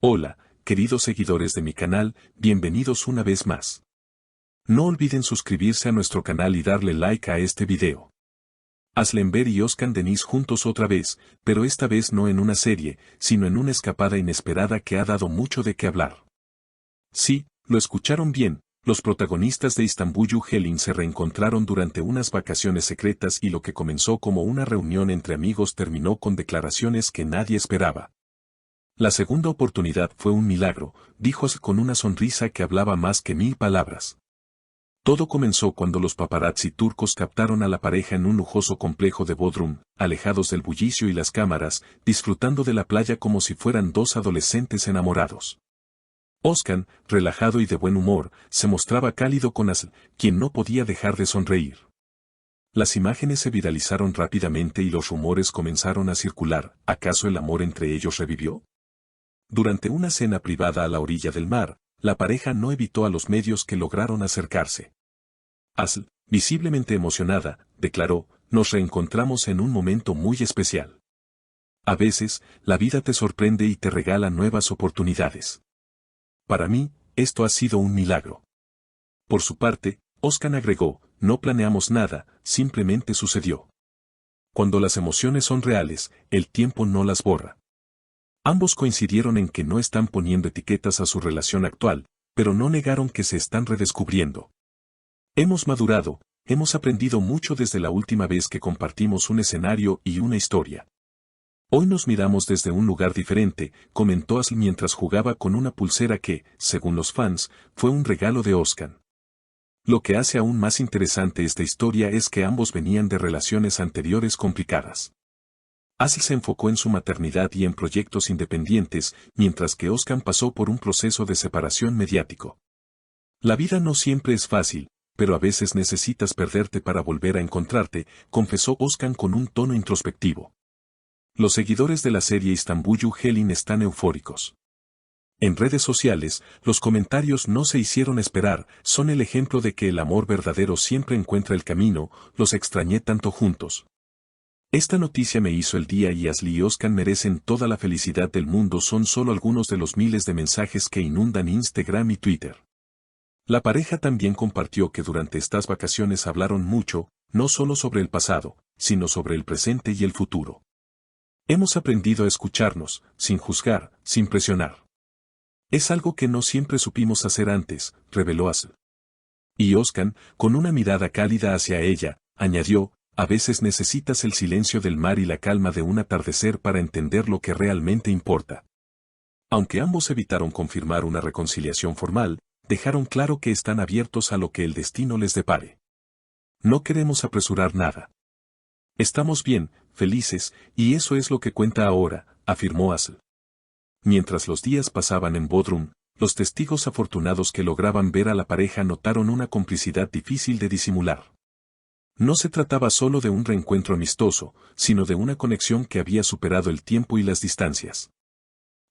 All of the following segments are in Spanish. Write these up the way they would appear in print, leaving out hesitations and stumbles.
Hola, queridos seguidores de mi canal, bienvenidos una vez más. No olviden suscribirse a nuestro canal y darle like a este video. Aslenber y Özkan Deniz juntos otra vez, pero esta vez no en una serie, sino en una escapada inesperada que ha dado mucho de qué hablar. Sí, lo escucharon bien, los protagonistas de Istanbul Helin se reencontraron durante unas vacaciones secretas y lo que comenzó como una reunión entre amigos terminó con declaraciones que nadie esperaba. La segunda oportunidad fue un milagro, dijo con una sonrisa que hablaba más que 1000 palabras. Todo comenzó cuando los paparazzi turcos captaron a la pareja en un lujoso complejo de Bodrum, alejados del bullicio y las cámaras, disfrutando de la playa como si fueran dos adolescentes enamorados. Özkan, relajado y de buen humor, se mostraba cálido con Asl, quien no podía dejar de sonreír. Las imágenes se viralizaron rápidamente y los rumores comenzaron a circular. ¿Acaso el amor entre ellos revivió? Durante una cena privada a la orilla del mar, la pareja no evitó a los medios que lograron acercarse. Asl, visiblemente emocionada, declaró, nos reencontramos en un momento muy especial. A veces, la vida te sorprende y te regala nuevas oportunidades. Para mí, esto ha sido un milagro. Por su parte, Özkan agregó, no planeamos nada, simplemente sucedió. Cuando las emociones son reales, el tiempo no las borra. Ambos coincidieron en que no están poniendo etiquetas a su relación actual, pero no negaron que se están redescubriendo. Hemos madurado, hemos aprendido mucho desde la última vez que compartimos un escenario y una historia. Hoy nos miramos desde un lugar diferente, comentó Asl mientras jugaba con una pulsera que, según los fans, fue un regalo de Özkan. Lo que hace aún más interesante esta historia es que ambos venían de relaciones anteriores complicadas. Asl se enfocó en su maternidad y en proyectos independientes, mientras que Özkan pasó por un proceso de separación mediático. La vida no siempre es fácil, pero a veces necesitas perderte para volver a encontrarte, confesó Özkan con un tono introspectivo. Los seguidores de la serie Istanbul Helin están eufóricos. En redes sociales, los comentarios no se hicieron esperar, son el ejemplo de que el amor verdadero siempre encuentra el camino, los extrañé tanto juntos. Esta noticia me hizo el día y Asl y Özkan merecen toda la felicidad del mundo son solo algunos de los miles de mensajes que inundan Instagram y Twitter. La pareja también compartió que durante estas vacaciones hablaron mucho, no solo sobre el pasado, sino sobre el presente y el futuro. Hemos aprendido a escucharnos, sin juzgar, sin presionar. Es algo que no siempre supimos hacer antes, reveló Asl. Y Özkan, con una mirada cálida hacia ella, añadió, a veces necesitas el silencio del mar y la calma de un atardecer para entender lo que realmente importa. Aunque ambos evitaron confirmar una reconciliación formal, dejaron claro que están abiertos a lo que el destino les depare. No queremos apresurar nada. Estamos bien, felices, y eso es lo que cuenta ahora, afirmó Asl. Mientras los días pasaban en Bodrum, los testigos afortunados que lograban ver a la pareja notaron una complicidad difícil de disimular. No se trataba solo de un reencuentro amistoso, sino de una conexión que había superado el tiempo y las distancias.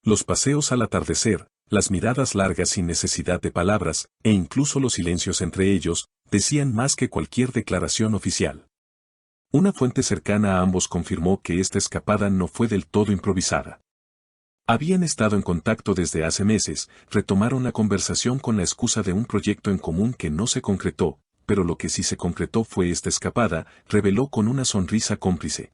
Los paseos al atardecer, las miradas largas sin necesidad de palabras, e incluso los silencios entre ellos, decían más que cualquier declaración oficial. Una fuente cercana a ambos confirmó que esta escapada no fue del todo improvisada. Habían estado en contacto desde hace meses, retomaron la conversación con la excusa de un proyecto en común que no se concretó, pero lo que sí se concretó fue esta escapada, reveló con una sonrisa cómplice.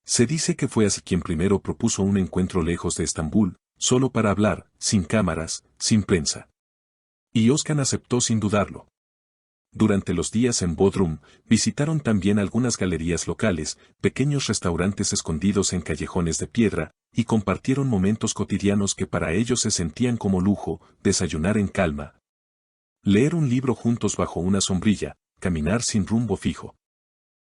Se dice que fue Asl quien primero propuso un encuentro lejos de Estambul, solo para hablar, sin cámaras, sin prensa. Y Özkan aceptó sin dudarlo. Durante los días en Bodrum, visitaron también algunas galerías locales, pequeños restaurantes escondidos en callejones de piedra, y compartieron momentos cotidianos que para ellos se sentían como lujo, desayunar en calma, leer un libro juntos bajo una sombrilla, caminar sin rumbo fijo.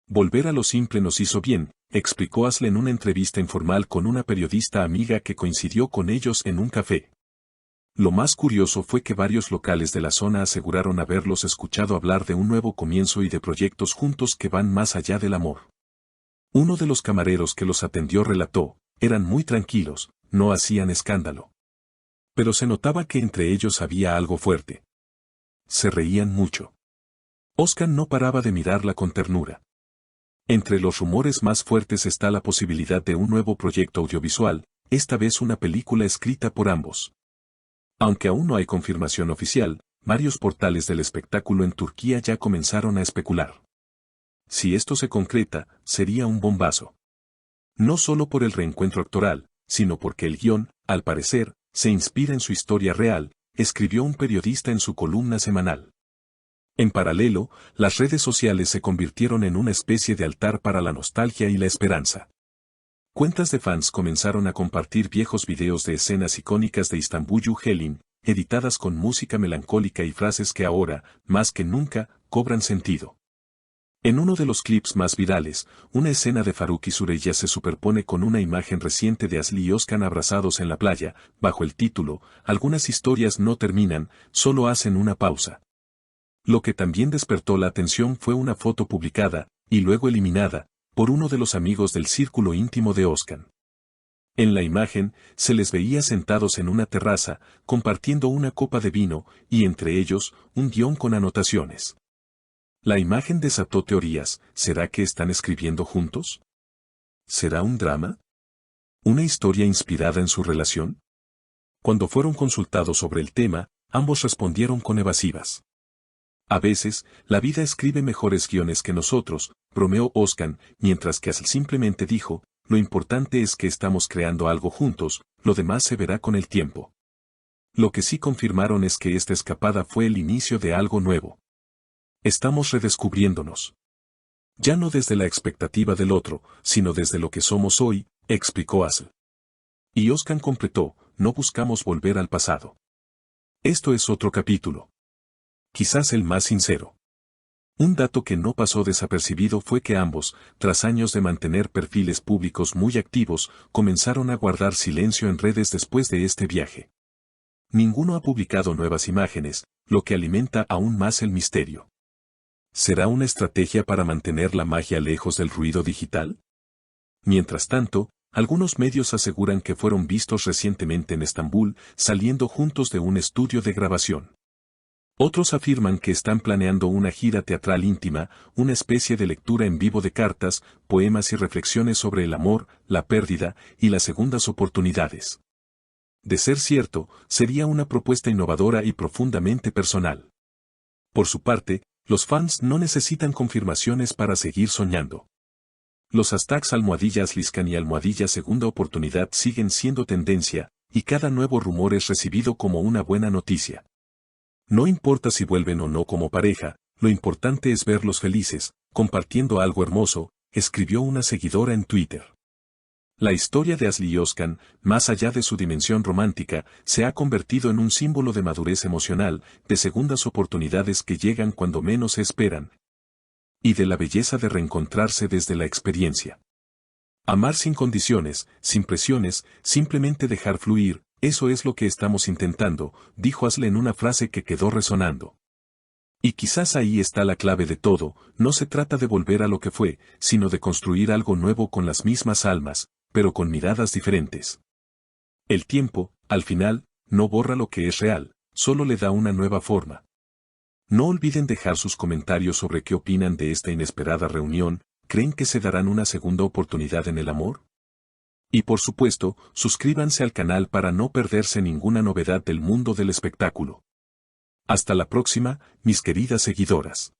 Volver a lo simple nos hizo bien, explicó Asl en una entrevista informal con una periodista amiga que coincidió con ellos en un café. Lo más curioso fue que varios locales de la zona aseguraron haberlos escuchado hablar de un nuevo comienzo y de proyectos juntos que van más allá del amor. Uno de los camareros que los atendió relató, eran muy tranquilos, no hacían escándalo. Pero se notaba que entre ellos había algo fuerte. Se reían mucho. Özkan no paraba de mirarla con ternura. Entre los rumores más fuertes está la posibilidad de un nuevo proyecto audiovisual, esta vez una película escrita por ambos. Aunque aún no hay confirmación oficial, varios portales del espectáculo en Turquía ya comenzaron a especular. Si esto se concreta, sería un bombazo. No solo por el reencuentro actoral, sino porque el guión, al parecer, se inspira en su historia real, escribió un periodista en su columna semanal. En paralelo, las redes sociales se convirtieron en una especie de altar para la nostalgia y la esperanza. Cuentas de fans comenzaron a compartir viejos videos de escenas icónicas de Istanbul Helin, editadas con música melancólica y frases que ahora, más que nunca, cobran sentido. En uno de los clips más virales, una escena de Faruk y Süreyya se superpone con una imagen reciente de Aslı y Özkan abrazados en la playa, bajo el título, "Algunas historias no terminan, solo hacen una pausa". Lo que también despertó la atención fue una foto publicada, y luego eliminada, por uno de los amigos del círculo íntimo de Özkan. En la imagen, se les veía sentados en una terraza, compartiendo una copa de vino, y entre ellos, un guión con anotaciones. La imagen desató teorías. ¿Será que están escribiendo juntos? ¿Será un drama? ¿Una historia inspirada en su relación? Cuando fueron consultados sobre el tema, ambos respondieron con evasivas. A veces, la vida escribe mejores guiones que nosotros, bromeó Özkan, mientras que Aslı simplemente dijo, lo importante es que estamos creando algo juntos, lo demás se verá con el tiempo. Lo que sí confirmaron es que esta escapada fue el inicio de algo nuevo. Estamos redescubriéndonos. Ya no desde la expectativa del otro, sino desde lo que somos hoy, explicó Aslı. Y Özkan completó, no buscamos volver al pasado. Esto es otro capítulo. Quizás el más sincero. Un dato que no pasó desapercibido fue que ambos, tras años de mantener perfiles públicos muy activos, comenzaron a guardar silencio en redes después de este viaje. Ninguno ha publicado nuevas imágenes, lo que alimenta aún más el misterio. ¿Será una estrategia para mantener la magia lejos del ruido digital? Mientras tanto, algunos medios aseguran que fueron vistos recientemente en Estambul, saliendo juntos de un estudio de grabación. Otros afirman que están planeando una gira teatral íntima, una especie de lectura en vivo de cartas, poemas y reflexiones sobre el amor, la pérdida y las segundas oportunidades. De ser cierto, sería una propuesta innovadora y profundamente personal. Por su parte, los fans no necesitan confirmaciones para seguir soñando. Los hashtags #Asliscan y #segunda oportunidad siguen siendo tendencia, y cada nuevo rumor es recibido como una buena noticia. No importa si vuelven o no como pareja, lo importante es verlos felices, compartiendo algo hermoso, escribió una seguidora en Twitter. La historia de Aslı y Özkan, más allá de su dimensión romántica, se ha convertido en un símbolo de madurez emocional, de segundas oportunidades que llegan cuando menos se esperan, y de la belleza de reencontrarse desde la experiencia. Amar sin condiciones, sin presiones, simplemente dejar fluir, eso es lo que estamos intentando, dijo Aslı en una frase que quedó resonando. Y quizás ahí está la clave de todo, no se trata de volver a lo que fue, sino de construir algo nuevo con las mismas almas, pero con miradas diferentes. El tiempo, al final, no borra lo que es real, solo le da una nueva forma. No olviden dejar sus comentarios sobre qué opinan de esta inesperada reunión. ¿Creen que se darán una segunda oportunidad en el amor? Y por supuesto, suscríbanse al canal para no perderse ninguna novedad del mundo del espectáculo. Hasta la próxima, mis queridas seguidoras.